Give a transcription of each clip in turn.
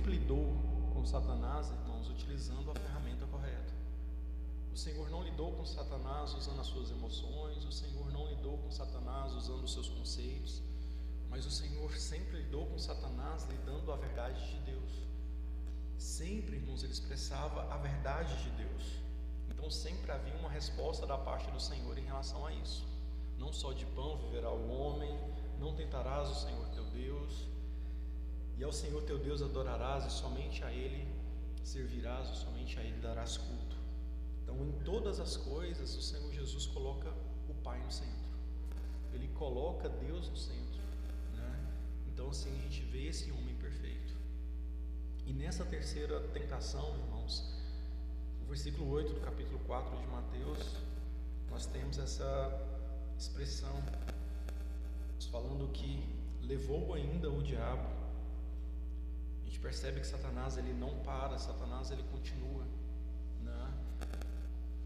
sempre lidou com Satanás, irmãos, utilizando a ferramenta correta. O Senhor não lidou com Satanás usando as suas emoções, o Senhor não lidou com Satanás usando os seus conceitos, mas o Senhor sempre lidou com Satanás lidando a verdade de Deus. Sempre, irmãos, ele expressava a verdade de Deus. Então sempre havia uma resposta da parte do Senhor em relação a isso. Não só de pão viverá o homem, não tentarás o Senhor teu Deus, e ao Senhor teu Deus adorarás, e somente a Ele servirás, e somente a Ele darás culto. Então em todas as coisas o Senhor Jesus coloca o Pai no centro. Ele coloca Deus no centro, né? Então assim a gente vê esse homem perfeito. E nessa terceira tentação, irmãos, o versículo 8 do capítulo 4 de Mateus, nós temos essa expressão, falando que levou ainda o diabo. A gente percebe que Satanás ele não para, Satanás ele continua, né?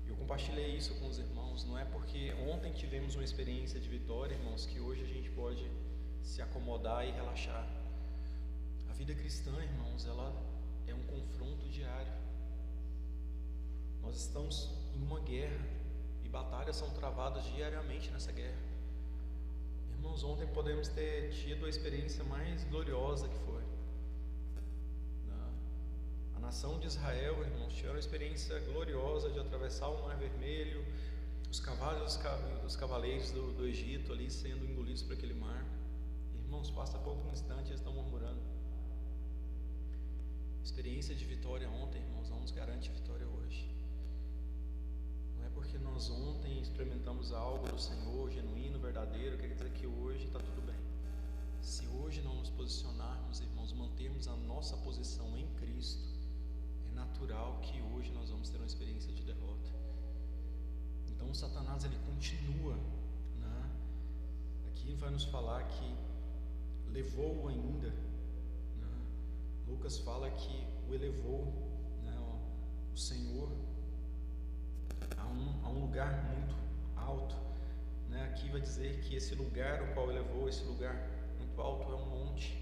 Eu compartilhei isso com os irmãos. Não é porque ontem tivemos uma experiência de vitória, irmãos, que hoje a gente pode se acomodar e relaxar. A vida cristã, irmãos, ela é um confronto diário. Nós estamos em uma guerra e batalhas são travadas diariamente nessa guerra. Irmãos, ontem podemos ter tido a experiência mais gloriosa que foi. A nação de Israel, irmãos, tiveram a experiência gloriosa de atravessar o Mar Vermelho, os cavalos, os cavaleiros do Egito ali sendo engolidos por aquele mar. Irmãos, passa pouco instante eles estão murmurando. Experiência de vitória ontem, irmãos, não nos garante vitória hoje. Não é porque nós ontem experimentamos algo do Senhor, genuíno, verdadeiro, quer dizer que hoje está tudo bem. Se hoje não nos posicionarmos, irmãos, mantermos a nossa posição em Cristo, é natural que hoje nós vamos ter uma experiência de derrota. Então Satanás ele continua, né? Aqui vai nos falar que levou ainda, né? Lucas fala que o elevou, né? O Senhor a um lugar muito alto, né? Aqui vai dizer que esse lugar o qual elevou, esse lugar muito alto é um monte,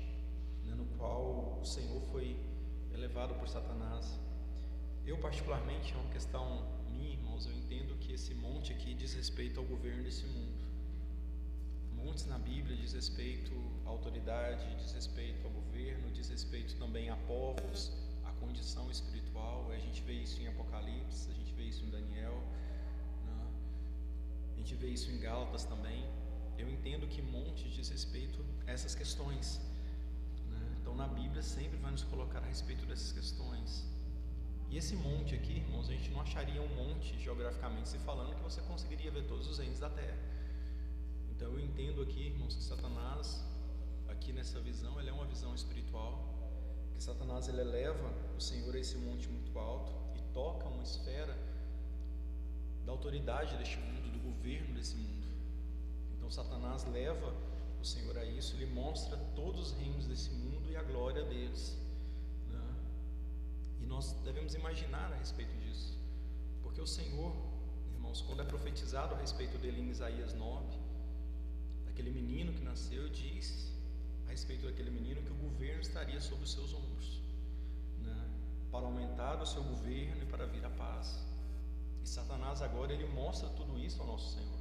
né? No qual o Senhor foi elevado por Satanás. Eu particularmente, é uma questão minha, irmãos, eu entendo que esse monte aqui diz respeito ao governo desse mundo. Montes na Bíblia diz respeito à autoridade, diz respeito ao governo, diz respeito também a povos, a condição espiritual. A gente vê isso em Apocalipse, a gente vê isso em Daniel, né? A gente vê isso em Gálatas também. Eu entendo que monte diz respeito a essas questões, né? Então na Bíblia sempre vai nos colocar a respeito dessas questões. E esse monte aqui, irmãos, a gente não acharia um monte geograficamente se falando que você conseguiria ver todos os reinos da terra. Então eu entendo aqui, irmãos, que Satanás, aqui nessa visão, ele é uma visão espiritual, que Satanás ele eleva o Senhor a esse monte muito alto e toca uma esfera da autoridade deste mundo, do governo desse mundo. Então Satanás leva o Senhor a isso, ele mostra todos os reinos desse mundo e a glória deles, né? E nós devemos imaginar a respeito disso, porque o Senhor, irmãos, quando é profetizado a respeito dele em Isaías 9, aquele menino que nasceu, diz a respeito daquele menino que o governo estaria sobre os seus ombros, né? Para aumentar o seu governo e para vir a paz. E Satanás agora ele mostra tudo isso ao nosso Senhor.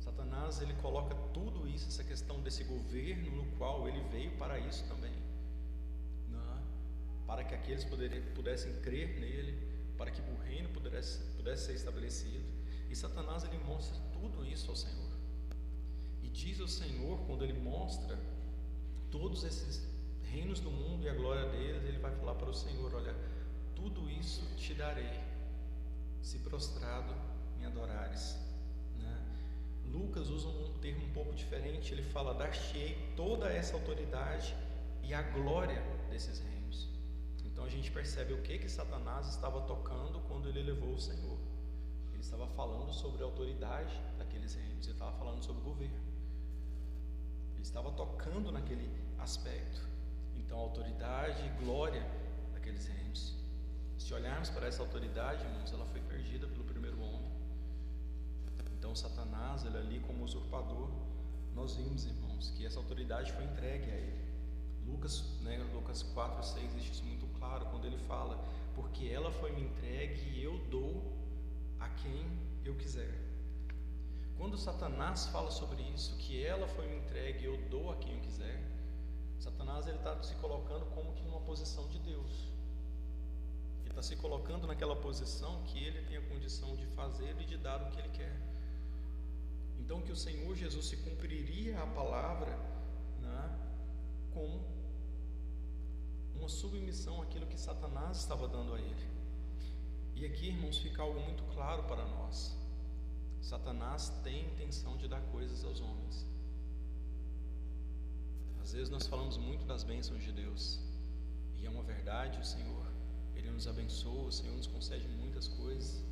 Satanás ele coloca tudo isso, essa questão desse governo no qual ele veio para isso também, né? Para que aqueles pudessem crer nele, para que o reino pudesse ser estabelecido. E Satanás ele mostra tudo isso ao Senhor. E diz ao Senhor, quando ele mostra todos esses reinos do mundo e a glória deles, ele vai falar para o Senhor: olha, tudo isso te darei, se prostrado me adorares, né? Lucas usa um termo um pouco diferente, ele fala: dar-te-ei toda essa autoridade e a glória desses reinos. Então a gente percebe o que Satanás estava tocando quando ele elevou o Senhor. Ele estava falando sobre a autoridade daqueles reinos, ele estava falando sobre o governo, ele estava tocando naquele aspecto. Então autoridade e glória daqueles reinos. Se olharmos para essa autoridade, irmãos, ela foi perdida pelo primeiro homem. Então Satanás, ele ali como usurpador, nós vimos, irmãos, que essa autoridade foi entregue a ele. Lucas 4:6 deixa isso muito claro, quando ele fala: porque ela foi me entregue e eu dou a quem eu quiser. Quando Satanás fala sobre isso, que ela foi me entregue e eu dou a quem eu quiser, Satanás está se colocando como que numa posição de Deus. Ele está se colocando naquela posição que ele tem a condição de fazer e de dar o que ele quer. Então que o Senhor Jesus se cumpriria a palavra, né, com uma submissão àquilo que Satanás estava dando a ele. E aqui, irmãos, fica algo muito claro para nós: Satanás tem intenção de dar coisas aos homens. Às vezes nós falamos muito das bênçãos de Deus, e é uma verdade, o Senhor, Ele nos abençoa, o Senhor nos concede muitas coisas,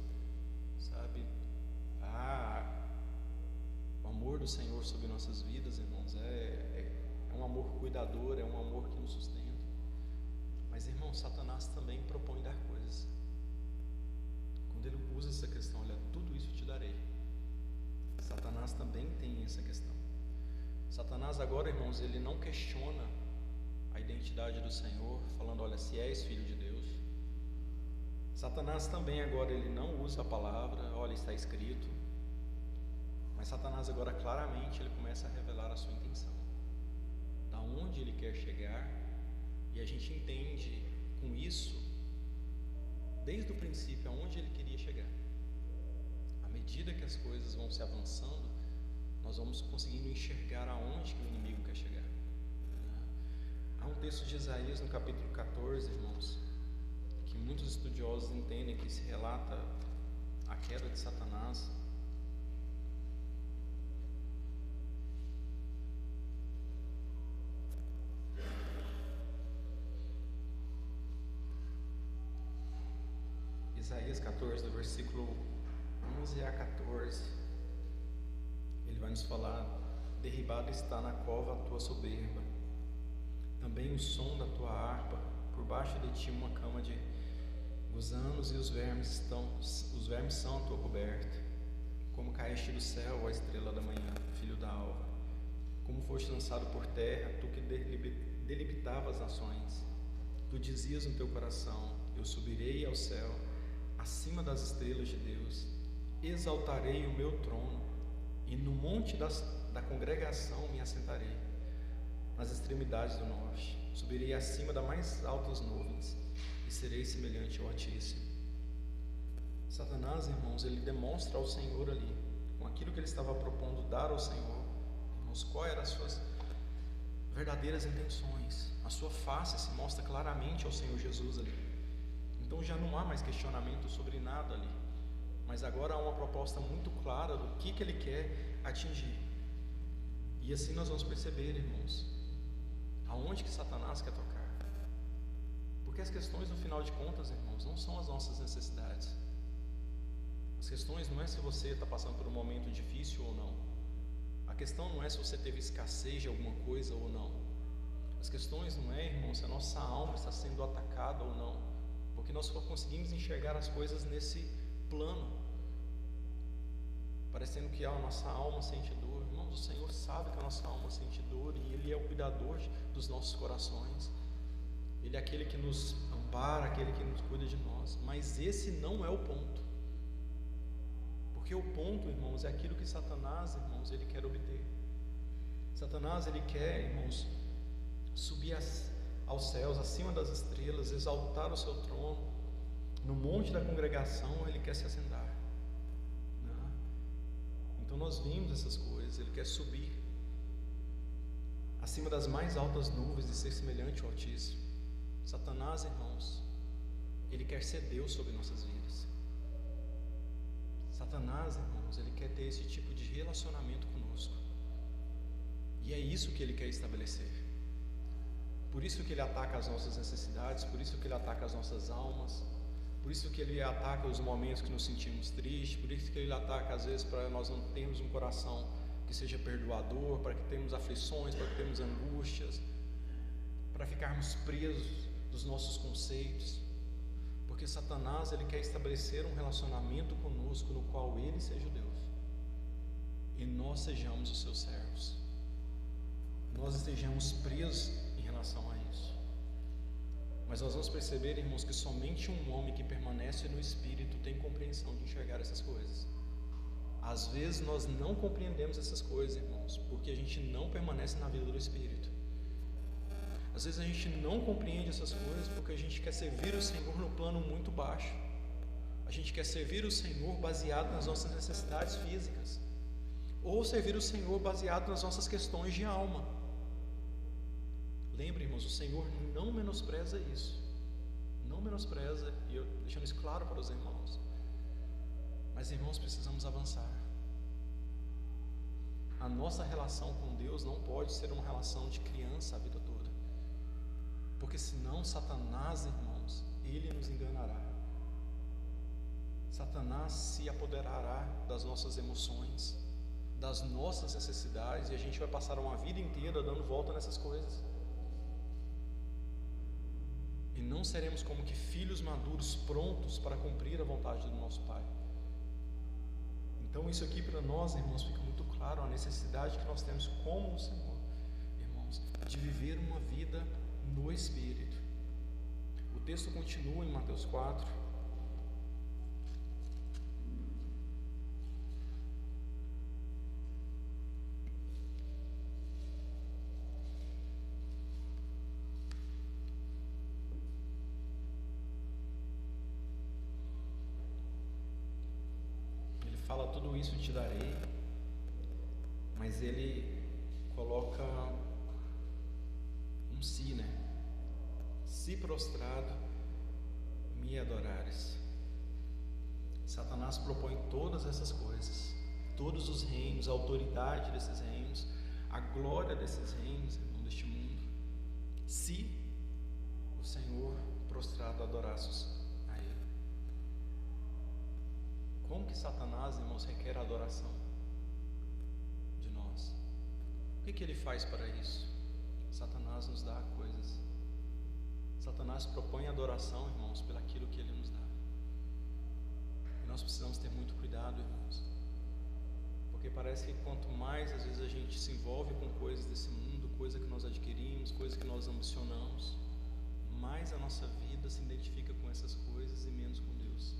sabe? O amor do Senhor sobre nossas vidas, irmãos, é um amor cuidador, é um amor que nos sustenta. Mas, irmão, Satanás também propõe dar coisas. Quando ele usa essa questão, olha, tudo isso te darei. Satanás também tem essa questão. Satanás agora, irmãos, ele não questiona a identidade do Senhor, falando, olha, se és filho de Deus. Satanás também agora, ele não usa a palavra, olha, está escrito. Mas Satanás agora, claramente, ele começa a revelar a sua intenção, da onde ele quer chegar. E a gente entende com isso, desde o princípio, aonde ele queria chegar. À medida que as coisas vão se avançando, nós vamos conseguindo enxergar aonde que o inimigo quer chegar. Há um texto de Isaías no capítulo 14, irmãos, que muitos estudiosos entendem que se relata a queda de Satanás. Isaías 14, do versículo 11 a 14, ele vai nos falar: derribada está na cova a tua soberba, também o som da tua harpa, por baixo de ti uma cama de gusanos, e os vermes são a tua coberta. Como caíste do céu, ó estrela da manhã, filho da alva, como foste lançado por terra, tu que delimitavas as nações. Tu dizias no teu coração: eu subirei ao céu, acima das estrelas de Deus, exaltarei o meu trono, e no monte da congregação me assentarei, nas extremidades do norte. Subirei acima das mais altas nuvens, e serei semelhante ao Altíssimo. Satanás, irmãos, ele demonstra ao Senhor ali, com aquilo que ele estava propondo dar ao Senhor, irmãos, quais eram as suas verdadeiras intenções. A sua face se mostra claramente ao Senhor Jesus ali. Então já não há mais questionamento sobre nada ali, mas agora há uma proposta muito clara do que ele quer atingir. E assim nós vamos perceber, irmãos, aonde que Satanás quer tocar. Porque as questões, no final de contas, irmãos, não são as nossas necessidades. As questões não é se você está passando por um momento difícil ou não. A questão não é se você teve escassez de alguma coisa ou não. As questões não é, irmãos, se a nossa alma está sendo atacada ou não. Porque nós só conseguimos enxergar as coisas nesse plano, parecendo que a nossa alma sente dor. Irmãos, o Senhor sabe que a nossa alma sente dor, e Ele é o cuidador dos nossos corações. Ele é aquele que nos ampara, aquele que nos cuida de nós. Mas esse não é o ponto. Porque o ponto, irmãos, é aquilo que Satanás, irmãos, ele quer obter. Satanás, ele quer, irmãos, subir aos céus, acima das estrelas, exaltar o seu trono. No monte da congregação ele quer se assentar, né? Então nós vimos essas coisas. Ele quer subir acima das mais altas nuvens e ser semelhante ao Altíssimo. Satanás, irmãos, ele quer ser Deus sobre nossas vidas. Satanás, irmãos, ele quer ter esse tipo de relacionamento conosco, e é isso que ele quer estabelecer. Por isso que ele ataca as nossas necessidades, por isso que ele ataca as nossas almas, por isso que ele ataca os momentos que nos sentimos tristes, por isso que ele ataca às vezes para nós não termos um coração que seja perdoador, para que tenhamos aflições, para que tenhamos angústias, para ficarmos presos dos nossos conceitos. Porque Satanás, ele quer estabelecer um relacionamento conosco no qual ele seja o Deus e nós sejamos os seus servos. Nós estejamos presos em relação relação a isso. Mas nós vamos perceber, irmãos, que somente um homem que permanece no Espírito tem compreensão de enxergar essas coisas. Às vezes nós não compreendemos essas coisas, irmãos, porque a gente não permanece na vida do Espírito. Às vezes a gente não compreende essas coisas porque a gente quer servir o Senhor no plano muito baixo. A gente quer servir o Senhor baseado nas nossas necessidades físicas, ou servir o Senhor baseado nas nossas questões de alma. Lembre, irmãos, o Senhor não menospreza isso. Não menospreza, e eu deixando isso claro para os irmãos. Mas, irmãos, precisamos avançar. A nossa relação com Deus não pode ser uma relação de criança a vida toda. Porque senão Satanás, irmãos, ele nos enganará. Satanás se apoderará das nossas emoções, das nossas necessidades, e a gente vai passar uma vida inteira dando volta nessas coisas. E não seremos como que filhos maduros, prontos para cumprir a vontade do nosso Pai. Então isso aqui para nós, irmãos, fica muito claro a necessidade que nós temos como o Senhor, irmãos, de viver uma vida no Espírito. O texto continua em Mateus 4. Ele fala: tudo isso te darei, mas ele coloca um si, né? Se prostrado me adorares. Satanás propõe todas essas coisas, todos os reinos, a autoridade desses reinos, a glória desses reinos, irmão, deste mundo, se o Senhor prostrado adorasse a Ele. Como que Satanás, irmãos, requer a adoração de nós? O que ele faz para isso? Satanás nos dá coisas. Satanás propõe adoração, irmãos, pelaquilo que ele nos dá. E nós precisamos ter muito cuidado, irmãos, porque parece que quanto mais às vezes a gente se envolve com coisas desse mundo, coisa que nós adquirimos, coisas que nós ambicionamos, mais a nossa vida se identifica com essas coisas e menos com Deus.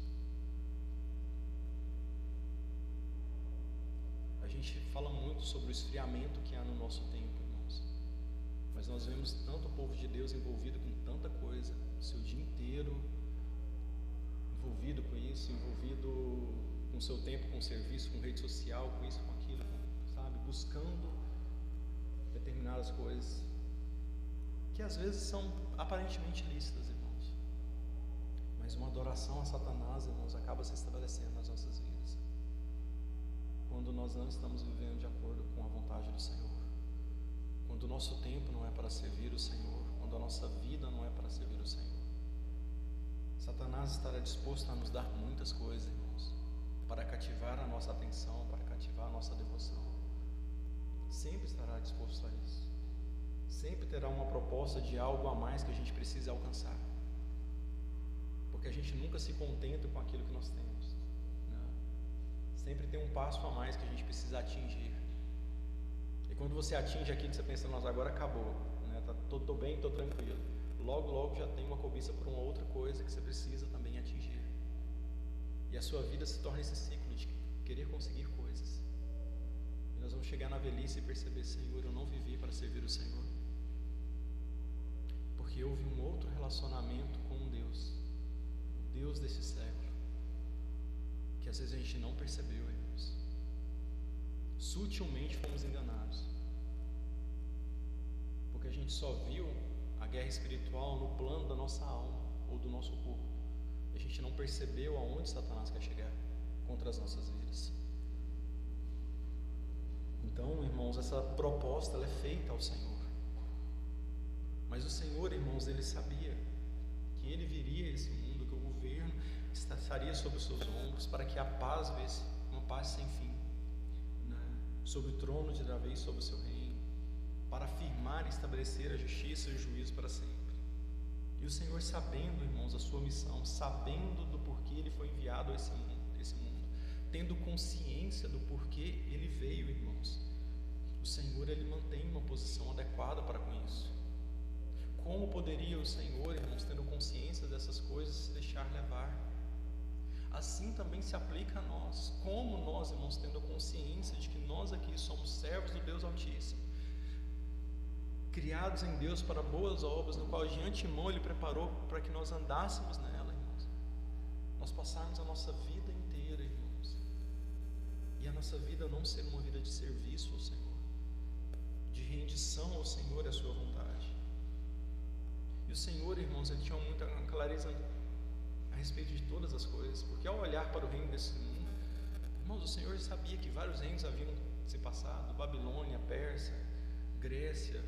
A gente fala muito sobre o esfriamento que há no nosso tempo, irmãos, mas nós vemos tanto o povo de Deus envolvido com tanta coisa, seu dia inteiro envolvido com isso, envolvido com seu tempo com serviço, com rede social, com isso, com aquilo, sabe, buscando determinadas coisas que às vezes são aparentemente lícitas, irmãos, mas uma adoração a Satanás, irmãos, acaba se estabelecendo nas nossas vidas quando nós não estamos vivendo de acordo com a vontade do Senhor, quando o nosso tempo não é para servir o Senhor, quando a nossa vida não é para servir o Senhor. Satanás estará disposto a nos dar muitas coisas, irmãos, para cativar a nossa atenção, para cativar a nossa devoção. Sempre estará disposto a isso. Sempre terá uma proposta de algo a mais que a gente precisa alcançar, porque a gente nunca se contenta com aquilo que nós temos, né? Sempre tem um passo a mais que a gente precisa atingir. E quando você atinge aquilo que você pensa, nossa, agora acabou, né? Tô bem, tô tranquilo. Logo já tem uma cobiça por uma outra coisa que você precisa também atingir. E a sua vida se torna esse ciclo de querer conseguir coisas. E nós vamos chegar na velhice e perceber, Senhor, eu não vivi para servir o Senhor, porque houve um outro relacionamento com Deus, o Deus desse século, que às vezes a gente não percebeu, irmãos. Sutilmente fomos enganados, porque a gente só viu a guerra espiritual no plano da nossa alma ou do nosso corpo. A gente não percebeu aonde Satanás quer chegar contra as nossas vidas. Então, irmãos, essa proposta ela é feita ao Senhor. Mas o Senhor, irmãos, ele sabia que ele viria a esse mundo, que o governo estaria sobre os seus ombros, para que a paz viesse, uma paz sem fim, né? Sobre o trono de Davi, sobre o seu reino, para afirmar e estabelecer a justiça e o juízo para sempre. E o Senhor, sabendo, irmãos, a sua missão, sabendo do porquê ele foi enviado a esse mundo, tendo consciência do porquê ele veio, irmãos, o Senhor, ele mantém uma posição adequada para com isso. Como poderia o Senhor, irmãos, tendo consciência dessas coisas, se deixar levar? Assim também se aplica a nós. Como nós, irmãos, tendo consciência de que nós aqui somos servos do Deus Altíssimo, criados em Deus para boas obras, no qual de antemão Ele preparou para que nós andássemos nela, irmãos. Nós passarmos a nossa vida inteira, irmãos, e a nossa vida não ser uma vida de serviço ao Senhor, de rendição ao Senhor e à sua vontade. E o Senhor, irmãos, Ele tinha muita clareza a respeito de todas as coisas, porque ao olhar para o reino desse mundo, irmãos, o Senhor sabia que vários reinos haviam se passado, Babilônia, Pérsia, Grécia,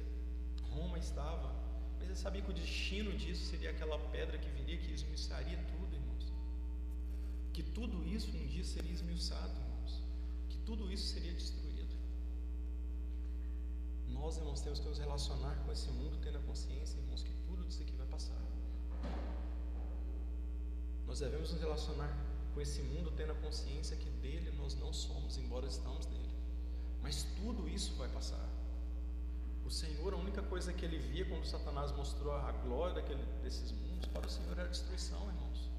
Roma estava, mas Ele sabia que o destino disso seria aquela pedra que viria, que esmiuçaria tudo, irmãos, que tudo isso um dia seria esmiuçado, irmãos, que tudo isso seria destruído. Nós, irmãos, temos que nos relacionar com esse mundo tendo a consciência, irmãos, que tudo isso aqui vai passar. Nós devemos nos relacionar com esse mundo tendo a consciência que dele nós não somos, embora estamos nele. Mas tudo isso vai passar. O Senhor, a única coisa que ele via quando Satanás mostrou a glória desses mundos, para o Senhor era a destruição, irmãos.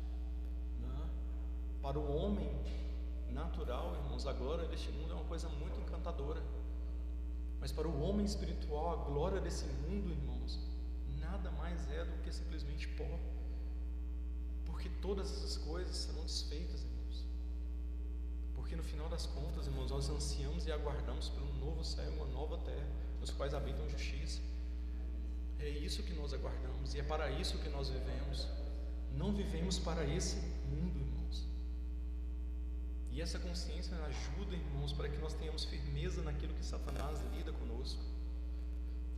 Não. Para o homem natural, irmãos, a glória deste mundo é uma coisa muito encantadora. Mas para o homem espiritual, a glória desse mundo, irmãos, nada mais é do que simplesmente pó. Porque todas essas coisas serão desfeitas, irmãos. Porque no final das contas, irmãos, nós ansiamos e aguardamos pelo novo céu e uma nova terra, nos quais habitam justiça. É isso que nós aguardamos e é para isso que nós vivemos. Não vivemos para esse mundo, irmãos. E essa consciência ajuda, irmãos, para que nós tenhamos firmeza naquilo que Satanás lida conosco.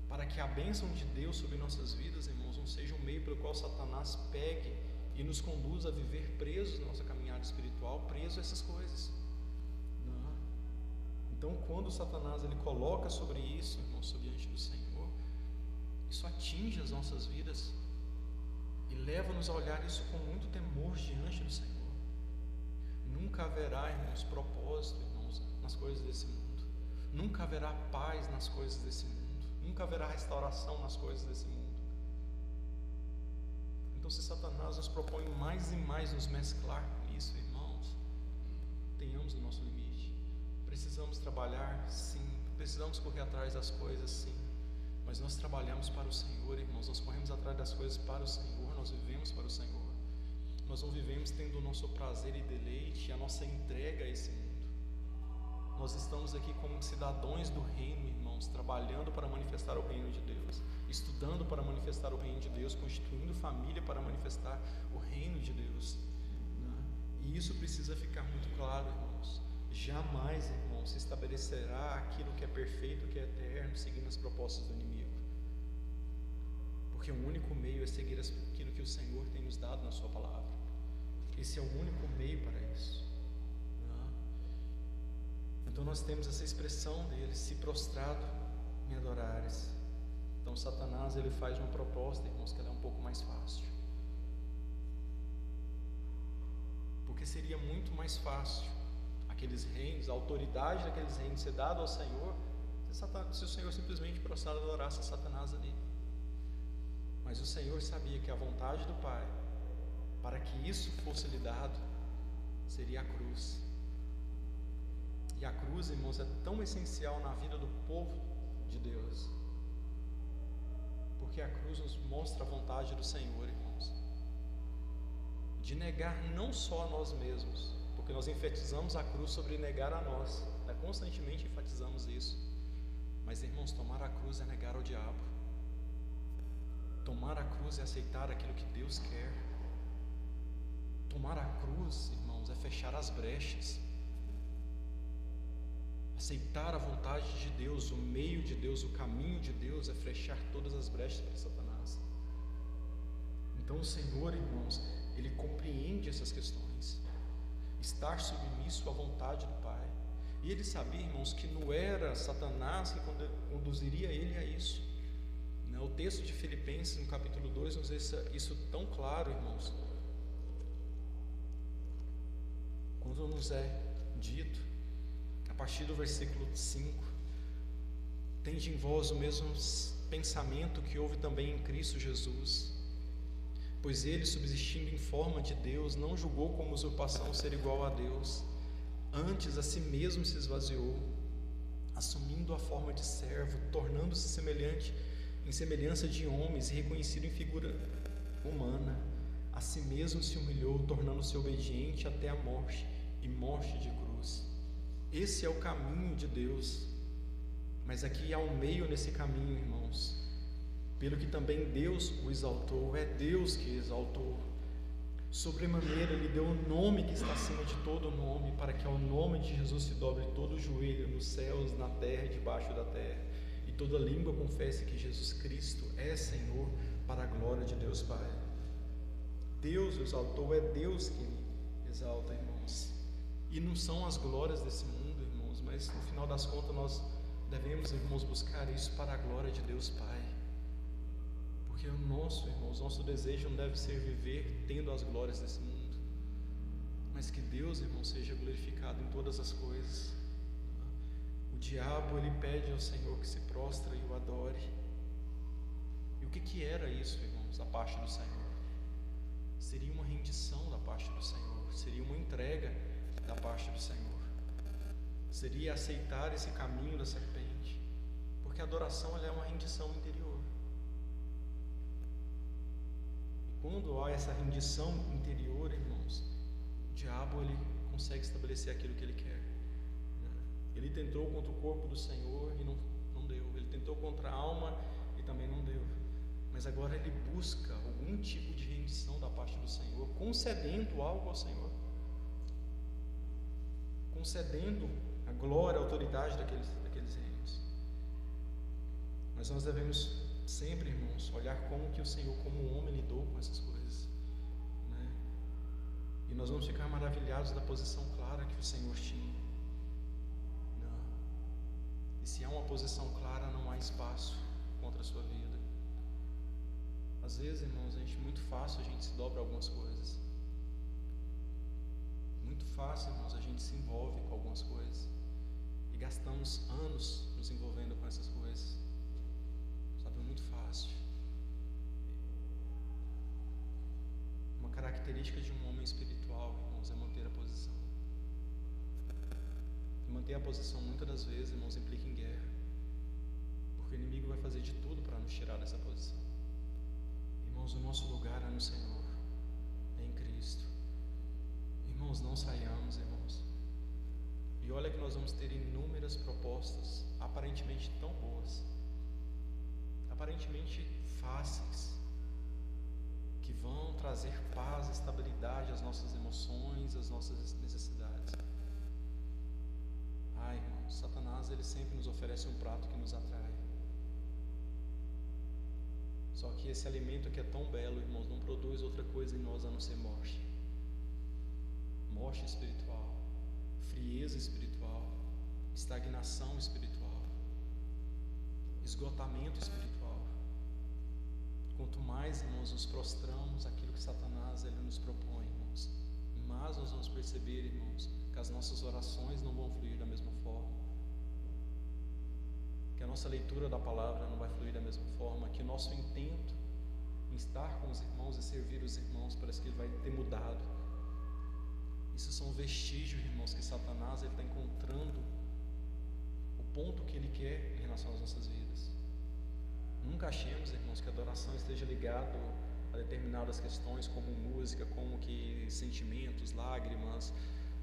Para que a bênção de Deus sobre nossas vidas, irmãos, não seja um meio pelo qual Satanás pegue e nos conduz a viver presos na nossa caminhada espiritual, presos a essas coisas. Não. Então, quando Satanás ele coloca sobre isso, irmãos, diante do Senhor, isso atinge as nossas vidas e leva-nos a olhar isso com muito temor diante do Senhor. Nunca haverá, irmãos, propósito, irmãos, nas coisas desse mundo. Nunca haverá paz nas coisas desse mundo. Nunca haverá restauração nas coisas desse mundo. Então, se Satanás nos propõe mais e mais nos mesclar com isso, irmãos, tenhamos o nosso limite. Precisamos trabalhar, sim. Precisamos correr atrás das coisas, sim. Mas nós trabalhamos para o Senhor, irmãos. Nós corremos atrás das coisas para o Senhor. Nós vivemos para o Senhor. Nós não vivemos tendo o nosso prazer e deleite, a nossa entrega a esse mundo. Nós estamos aqui como cidadãos do reino, irmãos, trabalhando para manifestar o reino de Deus, estudando para manifestar o reino de Deus, constituindo família para manifestar o reino de Deus, né? E isso precisa ficar muito claro, irmãos. Jamais, irmãos, se estabelecerá aquilo que é perfeito, que é eterno, seguindo as propostas do inimigo. Porque o único meio é seguir aquilo que o Senhor tem nos dado na sua palavra. Esse é o único meio para isso. Então nós temos essa expressão dele: se prostrado me adorares. Então Satanás ele faz uma proposta, irmãos, que ela é um pouco mais fácil. Porque seria muito mais fácil aqueles reinos, a autoridade daqueles reinos ser dada ao Senhor, se o Senhor simplesmente prostrado adorasse a Satanás ali. Mas o Senhor sabia que a vontade do Pai, para que isso fosse lhe dado, seria a cruz. E a cruz, irmãos, é tão essencial na vida do povo de Deus, porque a cruz nos mostra a vontade do Senhor, irmãos, de negar não só a nós mesmos, porque nós enfatizamos a cruz sobre negar a nós, constantemente enfatizamos isso, mas, irmãos, tomar a cruz é negar ao diabo. Tomar a cruz é aceitar aquilo que Deus quer. Tomar a cruz, irmãos, é fechar as brechas. Aceitar a vontade de Deus, o meio de Deus, o caminho de Deus é fechar todas as brechas para Satanás. Então o Senhor, irmãos, Ele compreende essas questões. Estar submisso à vontade do Pai. E Ele sabia, irmãos, que não era Satanás que conduziria Ele a isso. O texto de Filipenses, no capítulo 2, nos deixa isso tão claro, irmãos. Quando nos é dito, a partir do versículo 5: tende em vós o mesmo pensamento que houve também em Cristo Jesus. Pois ele, subsistindo em forma de Deus, não julgou como usurpação ser igual a Deus. Antes a si mesmo se esvaziou, assumindo a forma de servo, tornando-se semelhante em semelhança de homens e reconhecido em figura humana. A si mesmo se humilhou, tornando-se obediente até a morte e morte de cruz. Esse é o caminho de Deus. Mas aqui há um meio nesse caminho, irmãos. Pelo que também Deus o exaltou, é Deus que exaltou. Sobremaneira lhe deu um nome que está acima de todo nome, para que ao nome de Jesus se dobre todo o joelho, nos céus, na terra e debaixo da terra, e toda língua confesse que Jesus Cristo é Senhor, para a glória de Deus Pai. Deus o exaltou, é Deus que exalta, irmãos. E não são as glórias desse mundo, irmãos, mas no final das contas nós devemos, irmãos, buscar isso para a glória de Deus Pai. Porque o nosso, irmãos, nosso desejo não deve ser viver tendo as glórias desse mundo, mas que Deus, irmãos, seja glorificado em todas as coisas. O diabo, ele pede ao Senhor que se prostre e o adore. E o que era isso, irmãos, da parte do Senhor? Seria uma rendição da parte do Senhor, seria uma entrega da parte do Senhor, seria aceitar esse caminho da serpente, porque a adoração, ela é uma rendição interior. Quando há essa rendição interior, irmãos, o diabo, ele consegue estabelecer aquilo que ele quer. Ele tentou contra o corpo do Senhor e não deu. Ele tentou contra a alma e também não deu. Mas agora ele busca algum tipo de rendição da parte do Senhor, concedendo algo ao Senhor, concedendo a glória, a autoridade daqueles reinos. Mas nós devemos sempre, irmãos, olhar como que o Senhor, como homem, lidou com essas coisas, né? E nós vamos ficar maravilhados da posição clara que o Senhor tinha. Não. E se há uma posição clara, não há espaço contra a sua vida. Às vezes, irmãos, muito fácil a gente se dobra a algumas coisas. Muito fácil, irmãos, a gente se envolve com algumas coisas. E gastamos anos nos envolvendo com essas coisas. É muito fácil. Uma característica de um homem espiritual, irmãos, é manter a posição. E manter a posição, muitas das vezes, irmãos, implica em guerra, porque o inimigo vai fazer de tudo para nos tirar dessa posição. Irmãos, o nosso lugar é no Senhor, é em Cristo. Irmãos, não saiamos, irmãos. E olha que nós vamos ter inúmeras propostas, aparentemente tão boas, aparentemente fáceis, que vão trazer paz, estabilidade às nossas emoções, às nossas necessidades. Irmãos, Satanás, ele sempre nos oferece um prato que nos atrai. Só que esse alimento que é tão belo, irmãos, não produz outra coisa em nós a não ser morte. Morte espiritual, frieza espiritual, estagnação espiritual, esgotamento espiritual. Quanto mais, irmãos, nos prostramos àquilo que Satanás, ele nos propõe, irmãos, mais nós vamos perceber, irmãos, que as nossas orações não vão fluir da mesma forma, que a nossa leitura da palavra não vai fluir da mesma forma, que o nosso intento em estar com os irmãos e servir os irmãos parece que ele vai ter mudado. Isso são vestígios, irmãos, que Satanás está encontrando o ponto que ele quer em relação às nossas vidas. Nunca achemos, irmãos, que a adoração esteja ligada a determinadas questões, como música, como que sentimentos, lágrimas,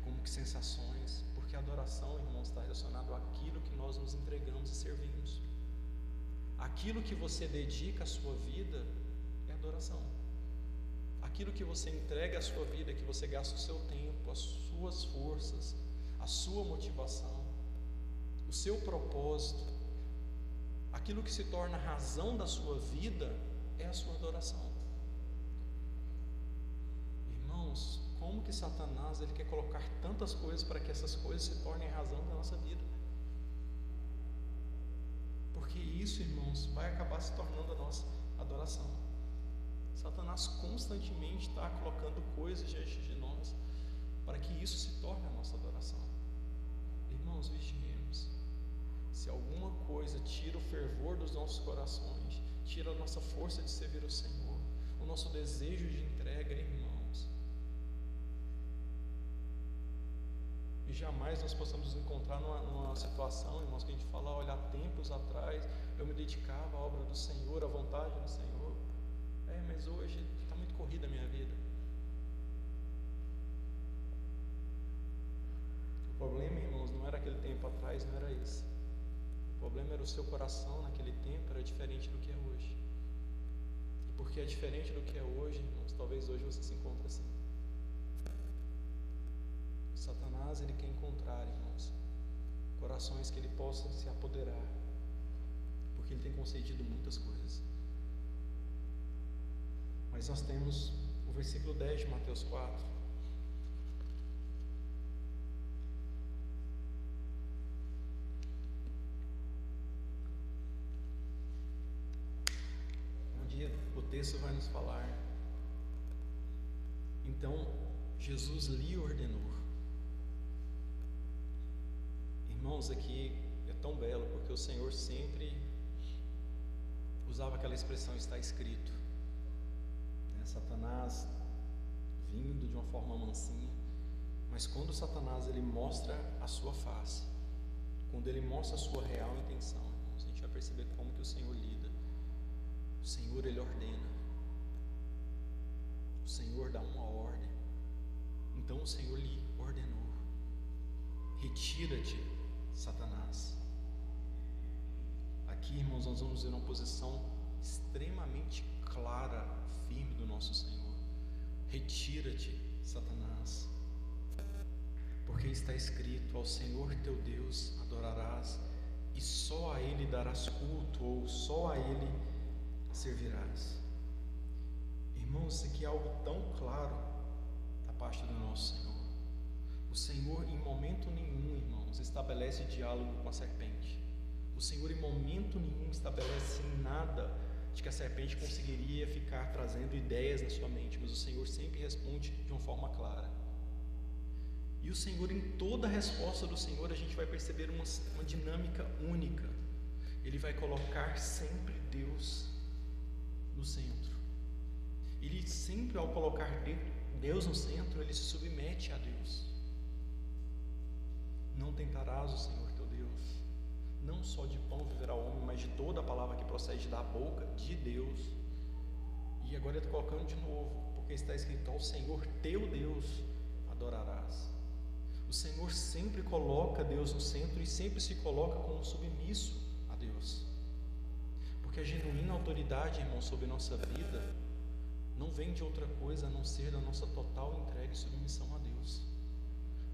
como que sensações, porque a adoração, irmãos, está relacionado àquilo que nós nos entregamos e servimos. Aquilo que você dedica a sua vida é adoração. Aquilo que você entrega à sua vida, que você gasta o seu tempo, as suas forças, a sua motivação, o seu propósito, aquilo que se torna a razão da sua vida é a sua adoração. Irmãos, como que Satanás, ele quer colocar tantas coisas para que essas coisas se tornem a razão da nossa vida? Porque isso, irmãos, vai acabar se tornando a nossa adoração. Satanás constantemente está colocando coisas diante de nós para que isso se torne a nossa adoração. Irmãos, vigiemos. Se alguma coisa tira o fervor dos nossos corações, tira a nossa força de servir o Senhor, o nosso desejo de entrega, irmãos, e jamais nós possamos nos encontrar numa situação, irmãos, que a gente fala, olha, há tempos atrás eu me dedicava à obra do Senhor, à vontade do Senhor, mas hoje está muito corrida a minha vida. O problema, irmãos, não era aquele tempo atrás, não era esse. O problema era o seu coração naquele tempo, era diferente do que é hoje. E porque é diferente do que é hoje, irmãos, talvez hoje você se encontre assim. Satanás, ele quer encontrar, irmãos, corações que ele possa se apoderar, porque ele tem concedido muitas coisas. Mas nós temos o versículo 10 de Mateus 4. Onde o texto vai nos falar. Então, Jesus lhe ordenou. Irmãos, aqui é tão belo, porque o Senhor sempre usava aquela expressão, está escrito. Satanás vindo de uma forma mansinha, mas quando Satanás ele mostra a sua face, quando ele mostra a sua real intenção, irmãos, a gente vai perceber como que o Senhor lida. O Senhor, ele ordena, o Senhor dá uma ordem. Então o Senhor lhe ordenou: retira-te, Satanás. Aqui, irmãos, nós vamos ver uma posição extremamente clara, firme do nosso Senhor. Retira-te, Satanás, porque está escrito: ao Senhor teu Deus adorarás e só a Ele darás culto, ou só a Ele servirás. Irmãos, isso aqui é algo tão claro da parte do nosso Senhor. O Senhor em momento nenhum, irmãos, estabelece diálogo com a serpente. O Senhor em momento nenhum estabelece nada de que a serpente conseguiria ficar trazendo ideias na sua mente, mas o Senhor sempre responde de uma forma clara. E o Senhor, em toda a resposta do Senhor, a gente vai perceber uma dinâmica única. Ele vai colocar sempre Deus no centro. Ele sempre, ao colocar Deus no centro, ele se submete a Deus. Não tentarás o Senhor teu Deus. Não só de pão viverá o homem, mas de toda a palavra que procede da boca de Deus. E agora ele está colocando de novo, porque está escrito: ao Senhor teu Deus adorarás. O Senhor sempre coloca Deus no centro e sempre se coloca como submisso a Deus. Porque a genuína autoridade, irmão, sobre nossa vida não vem de outra coisa a não ser da nossa total entrega e submissão a Deus.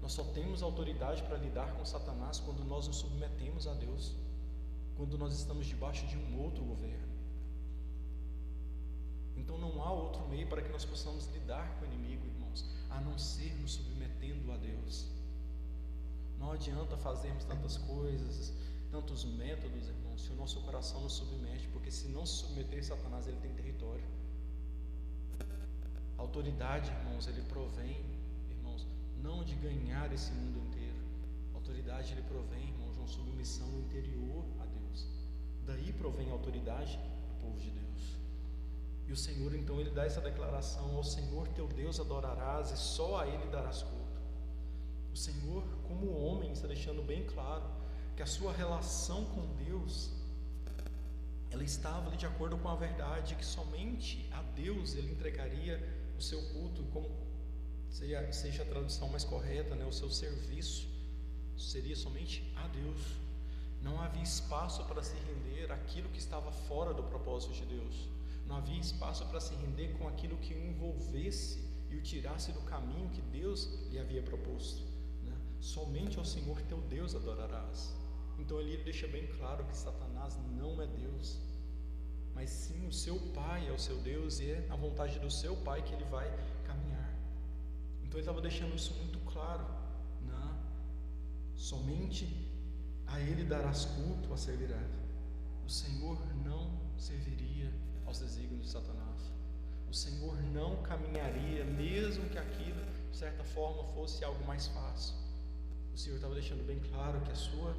Nós só temos autoridade para lidar com Satanás quando nós nos submetemos a Deus, quando nós estamos debaixo de um outro governo. Então não há outro meio para que nós possamos lidar com o inimigo, irmãos, a não ser nos submetendo a Deus. Não adianta fazermos tantas coisas, tantos métodos, irmãos, se o nosso coração não submete, porque se não se submeter a Satanás, ele tem território. A autoridade, irmãos, ele provém, irmãos, não de ganhar esse mundo inteiro. A autoridade, ele provém, irmãos, de uma submissão interior a Deus. Daí provém a autoridade do povo de Deus. E o Senhor, então, ele dá essa declaração: ao Senhor teu Deus adorarás e só a Ele darás culto. O Senhor, como homem, está deixando bem claro que a sua relação com Deus, ela estava ali de acordo com a verdade, que somente a Deus ele entregaria o seu culto, como seja a tradução mais correta, né? O seu serviço seria somente a Deus. Não havia espaço para se render àquilo que estava fora do propósito de Deus. Não havia espaço para se render com aquilo que o envolvesse e o tirasse do caminho que Deus lhe havia proposto, né? Somente ao Senhor teu Deus adorarás. Então ele deixa bem claro que Satanás não é Deus, mas sim o seu Pai é o seu Deus, e é a vontade do seu Pai que ele vai caminhar. Então ele estava deixando isso muito claro, né? Somente a Ele darás culto, a servirás. O Senhor não serviria aos desígnios de Satanás. O Senhor não caminharia, mesmo que aquilo de certa forma fosse algo mais fácil. O Senhor estava deixando bem claro que a sua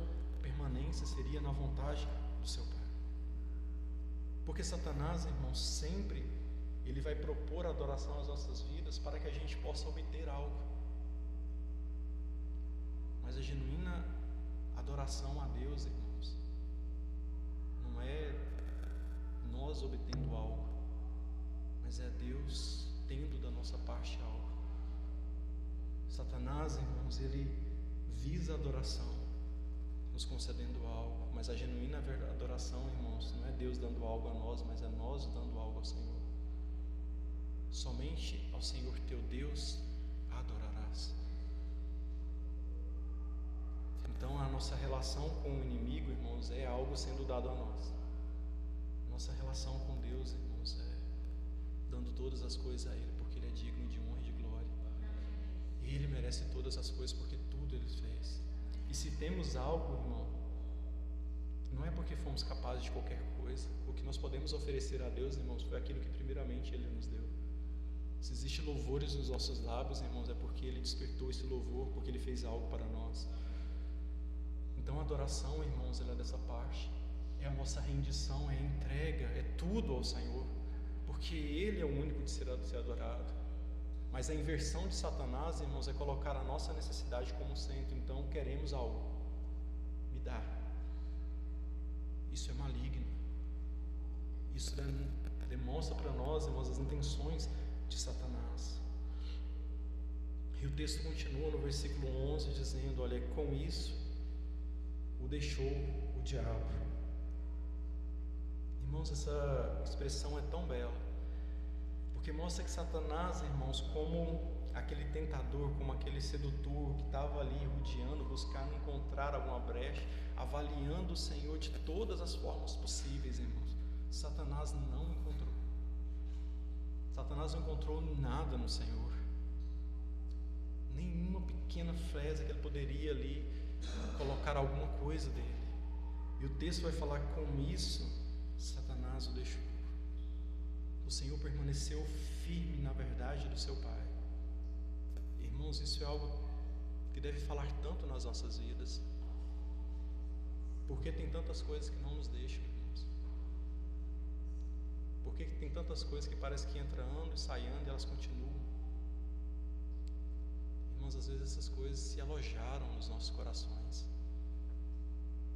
permanência seria na vontade do seu Pai. Porque Satanás, irmãos, sempre ele vai propor adoração às nossas vidas para que a gente possa obter algo. Mas a genuína adoração a Deus, irmãos, não é nós obtendo algo, mas é Deus tendo da nossa parte algo. Satanás, irmãos, ele visa a adoração, nos concedendo algo, mas a genuína adoração, irmãos, não é Deus dando algo a nós, mas é nós dando algo ao Senhor. Somente ao Senhor teu Deus adorarás. Então a nossa relação com o inimigo, irmãos, é algo sendo dado a nós. Nossa relação com Deus, irmãos, é dando todas as coisas a Ele, porque Ele é digno de honra e de glória. Ele merece todas as coisas, porque tudo Ele fez. E se temos algo, irmão, não é porque fomos capazes de qualquer coisa. O que nós podemos oferecer a Deus, irmãos, foi aquilo que primeiramente Ele nos deu. Se existe louvores nos nossos lábios, irmãos, é porque Ele despertou esse louvor, porque Ele fez algo para nós. Então a adoração, irmãos, ela é dessa parte. É a nossa rendição, é a entrega, é tudo ao Senhor, porque Ele é o único de ser adorado. Mas a inversão de Satanás, irmãos, é colocar a nossa necessidade como centro. Então queremos algo, me dá. Isso é maligno. Isso demonstra para nós, irmãos, as intenções de Satanás. E o texto continua no versículo 11 dizendo: olha, com isso o deixou o diabo. Irmãos, essa expressão é tão bela, porque mostra que Satanás, irmãos, como aquele tentador, como aquele sedutor que estava ali rodeando, buscando encontrar alguma brecha, avaliando o Senhor de todas as formas possíveis, irmãos, Satanás não encontrou. Satanás não encontrou nada no Senhor, nenhuma pequena fresa que ele poderia ali colocar alguma coisa dele. E o texto vai falar: com isso Satanás o deixou. O Senhor permaneceu firme na verdade do seu Pai. Irmãos, isso é algo que deve falar tanto nas nossas vidas, porque tem tantas coisas que não nos deixam, irmãos. Porque tem tantas coisas que parece que entra ano e sai ano e elas continuam. Irmãos, às vezes essas coisas se alojaram nos nossos corações,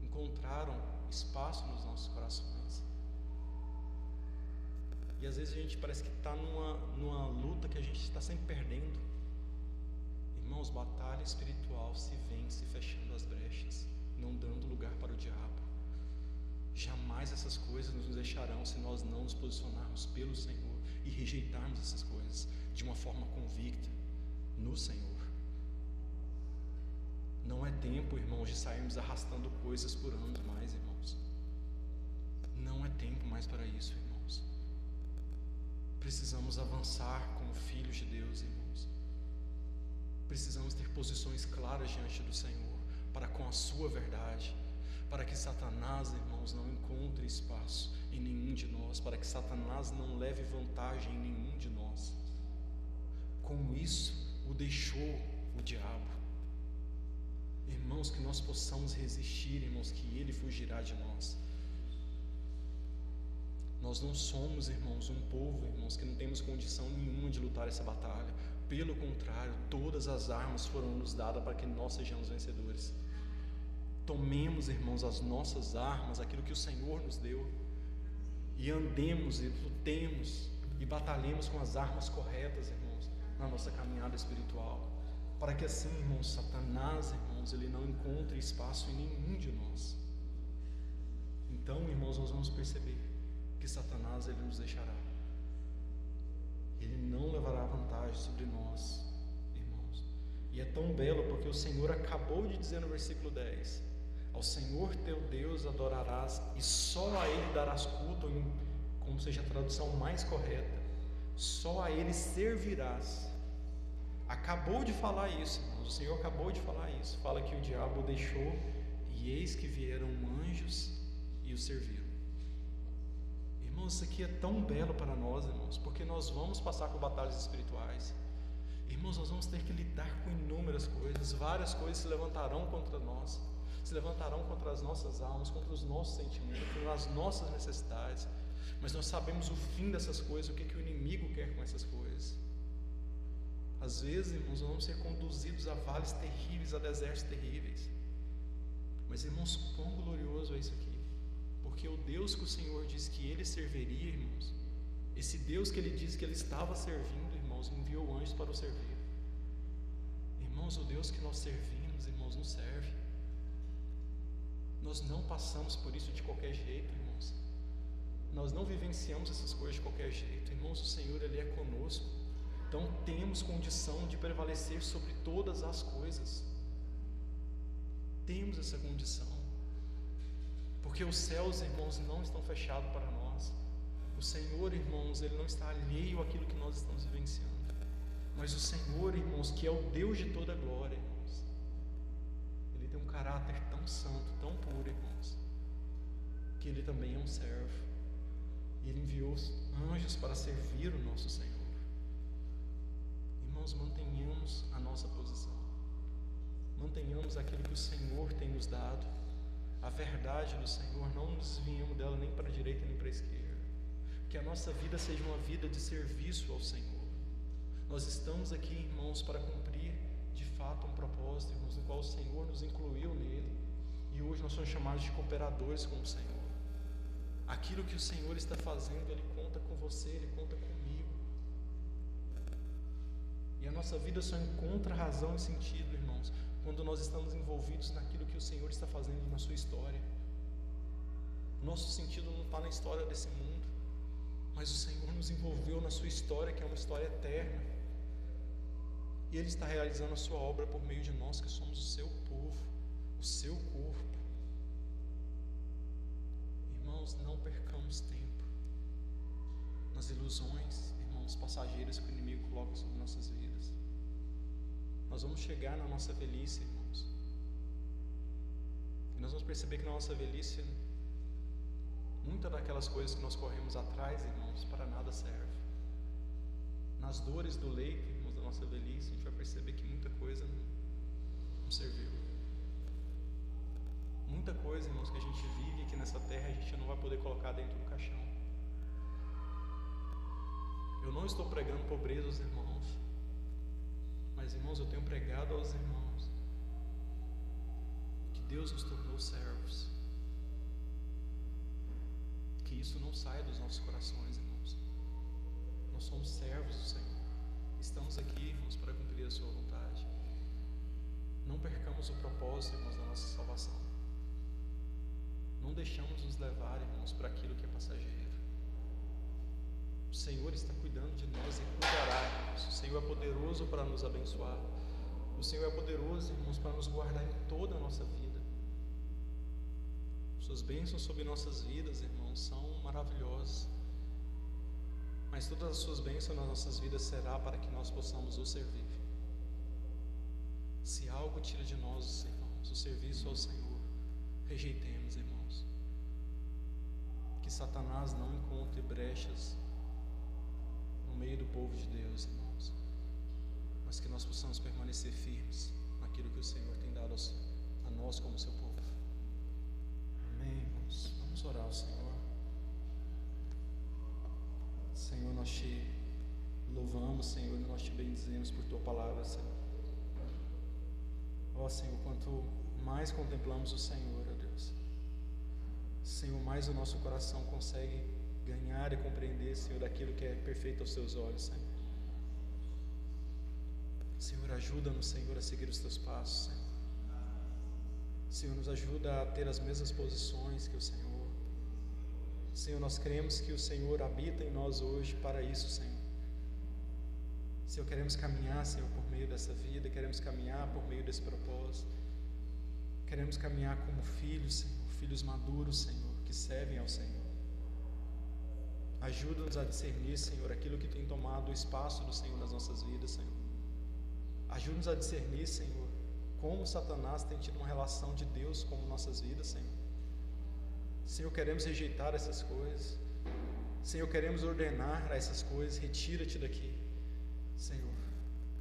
encontraram espaço nos nossos corações. E às vezes a gente parece que está numa luta que a gente está sempre perdendo. Irmãos, batalha espiritual se vence fechando as brechas, não dando lugar para o diabo. Jamais essas coisas nos deixarão se nós não nos posicionarmos pelo Senhor e rejeitarmos essas coisas de uma forma convicta no Senhor. Não é tempo, irmãos, de sairmos arrastando coisas por anos mais, irmãos. Não é tempo mais para isso, irmãos. Precisamos avançar como filhos de Deus, irmãos. Precisamos ter posições claras diante do Senhor, para com a sua verdade, para que Satanás, irmãos, não encontre espaço em nenhum de nós, para que Satanás não leve vantagem em nenhum de nós. Com isso, o deixou o diabo. Irmãos, que nós possamos resistir, irmãos, que ele fugirá de nós. Nós não somos, irmãos, um povo, irmãos, que não temos condição nenhuma de lutar essa batalha. Pelo contrário, todas as armas foram nos dadas para que nós sejamos vencedores. Tomemos, irmãos, as nossas armas, aquilo que o Senhor nos deu, e andemos e lutemos e batalhemos com as armas corretas, irmãos, na nossa caminhada espiritual, para que assim, irmãos, Satanás, irmãos, ele não encontre espaço em nenhum de nós. Então, irmãos, nós vamos perceber que Satanás, ele nos deixará. Ele não levará vantagem sobre nós, irmãos. E é tão belo porque o Senhor acabou de dizer no versículo 10: ao Senhor teu Deus adorarás e só a Ele darás culto, como seja a tradução mais correta, só a Ele servirás. Acabou de falar isso, irmãos. O Senhor acabou de falar isso. Fala que o diabo o deixou e eis que vieram anjos e o serviram. Irmãos, isso aqui é tão belo para nós, irmãos, porque nós vamos passar por batalhas espirituais. Irmãos, nós vamos ter que lidar com inúmeras coisas, várias coisas se levantarão contra nós. se levantarão contra as nossas almas, contra os nossos sentimentos, contra as nossas necessidades. Mas nós sabemos o fim dessas coisas, o que o inimigo quer com essas coisas. Às vezes, irmãos, nós vamos ser conduzidos a vales terríveis, a desertos terríveis. Mas, irmãos, quão glorioso é isso aqui. Porque o Deus que o Senhor disse que Ele serviria, irmãos, esse Deus que Ele disse que Ele estava servindo, irmãos, enviou anjos para o servir. Irmãos, o Deus que nós servimos, irmãos, nos serve. Nós não passamos por isso de qualquer jeito, irmãos. Nós não vivenciamos essas coisas de qualquer jeito. Irmãos, o Senhor, Ele é conosco. Então temos condição de prevalecer sobre todas as coisas. Temos essa condição. Porque os céus, irmãos, não estão fechados para nós. O Senhor, irmãos, Ele não está alheio àquilo que nós estamos vivenciando. Mas o Senhor, irmãos, que é o Deus de toda glória, irmãos, Ele tem um caráter tão santo, tão puro, irmãos, que Ele também é um servo. E Ele enviou anjos para servir o nosso Senhor. Irmãos, mantenhamos a nossa posição. Mantenhamos aquilo que o Senhor tem nos dado. A verdade do Senhor, não nos desviemos dela nem para a direita nem para a esquerda. Que a nossa vida seja uma vida de serviço ao Senhor. Nós estamos aqui, irmãos, para cumprir de fato um propósito, irmãos, no qual o Senhor nos incluiu nele. E hoje nós somos chamados de cooperadores com o Senhor. Aquilo que o Senhor está fazendo, Ele conta com você, Ele conta comigo. E a nossa vida só encontra razão e sentido, irmãos, quando nós estamos envolvidos naquilo que o Senhor está fazendo na sua história. Nosso sentido não está na história desse mundo, mas o Senhor nos envolveu na sua história, que é uma história eterna. E Ele está realizando a sua obra por meio de nós, que somos o seu povo, o seu corpo. Irmãos, não percamos tempo nas ilusões, irmãos, passageiras que o inimigo coloca sobre nossas vidas. Nós vamos chegar na nossa velhice, irmãos, e nós vamos perceber que na nossa velhice, muitas daquelas coisas que nós corremos atrás, irmãos, para nada serve. Nas dores do leito, irmãos, da nossa velhice, a gente vai perceber que muita coisa não serviu. Muita coisa, irmãos, que a gente vive aqui nessa terra, a gente não vai poder colocar dentro do caixão. Eu não estou pregando pobreza aos irmãos, mas, irmãos, eu tenho pregado aos irmãos que Deus nos tornou servos. Que isso não saia dos nossos corações, irmãos. Nós somos servos do Senhor. Estamos aqui, irmãos, para cumprir a sua vontade. Não percamos o propósito, irmãos, da nossa salvação. Não deixamos nos levar, irmãos, para aquilo que é passageiro. O Senhor está cuidando de nós e cuidará, irmãos. O Senhor é poderoso para nos abençoar. O Senhor é poderoso, irmãos, para nos guardar em toda a nossa vida. Suas bênçãos sobre nossas vidas, irmãos, são maravilhosas. Mas todas as suas bênçãos nas nossas vidas será para que nós possamos o servir. Se algo tira de nós, irmãos, o serviço ao Senhor, rejeitemos, irmãos. Que Satanás não encontre brechas no meio do povo de Deus, irmãos, mas que nós possamos permanecer firmes naquilo que o Senhor tem dado a nós como seu povo. Amém, irmãos. Vamos orar ao Senhor. Senhor, nós te louvamos, Senhor, nós te bendizemos por tua palavra, Senhor. Ó Senhor, quanto mais contemplamos o Senhor, ó Deus, Senhor, mais o nosso coração consegue ganhar e compreender, Senhor, daquilo que é perfeito aos teus olhos, Senhor. Senhor, ajuda-nos, Senhor, a seguir os teus passos, Senhor. Senhor, nos ajuda a ter as mesmas posições que o Senhor. Senhor, nós cremos que o Senhor habita em nós hoje para isso, Senhor. Senhor, queremos caminhar, Senhor, por meio dessa vida, queremos caminhar por meio desse propósito. Queremos caminhar como filhos, Senhor, filhos maduros, Senhor, que servem ao Senhor. Ajuda-nos a discernir, Senhor, aquilo que tem tomado o espaço do Senhor nas nossas vidas, Senhor. Ajuda-nos a discernir, Senhor, como Satanás tem tido uma relação de Deus com nossas vidas, Senhor. Senhor, queremos rejeitar essas coisas. Senhor, queremos ordenar a essas coisas. Retira-te daqui, Senhor,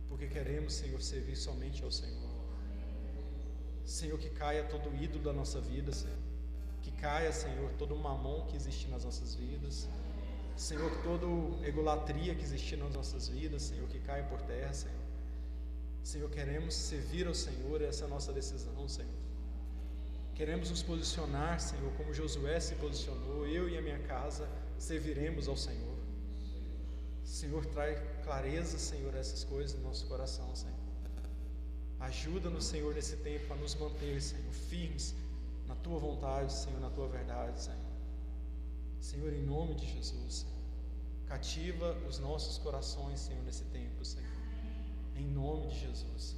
porque queremos, Senhor, servir somente ao Senhor. Senhor, que caia todo ídolo da nossa vida, Senhor. Que caia, Senhor, todo mamon que existe nas nossas vidas. Senhor, que toda egolatria que existe nas nossas vidas, Senhor, que caia por terra, Senhor. Senhor, queremos servir ao Senhor, essa é a nossa decisão, Senhor. Queremos nos posicionar, Senhor, como Josué se posicionou. Eu e a minha casa serviremos ao Senhor. Senhor, traz clareza, Senhor, a essas coisas no nosso coração, Senhor. Ajuda-nos, Senhor, nesse tempo a nos manter, Senhor, firmes na Tua vontade, Senhor, na Tua verdade, Senhor. Senhor, em nome de Jesus, Senhor, cativa os nossos corações, Senhor, nesse tempo, Senhor. Em nome de Jesus.